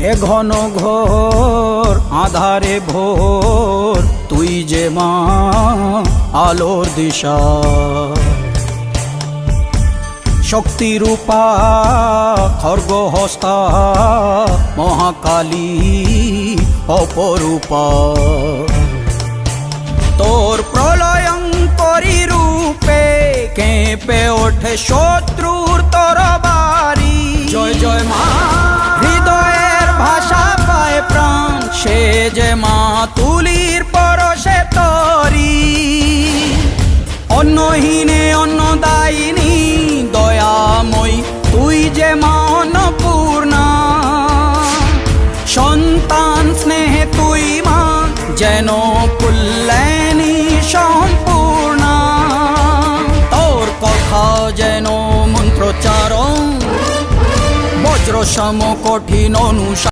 এ ঘন ঘোর আধারে ভোর তুই যে মা আলোর দিশা শক্তিরূপা খর্গহস্তা মহাকালী অপরূপা তোর প্রলয়ঙ্করী রূপে কেঁপে ওঠে শত্রুর তরবারি জয় জয় মা হৃদয়ের ভাষা পায় প্রাণ সে যে মা তুলির পরশে তরি অন্নহীনে অন্নদায়িনী দয়াময়ী তুই যে মা অন্নপূর্ণা সন্তান স্নেহে তুই মা যেন কল্যাণী সম্পূর্ণা তোর কথা যেন মন্ত্রোচ্চারণ বজ্র সম কঠিন অনুশাসন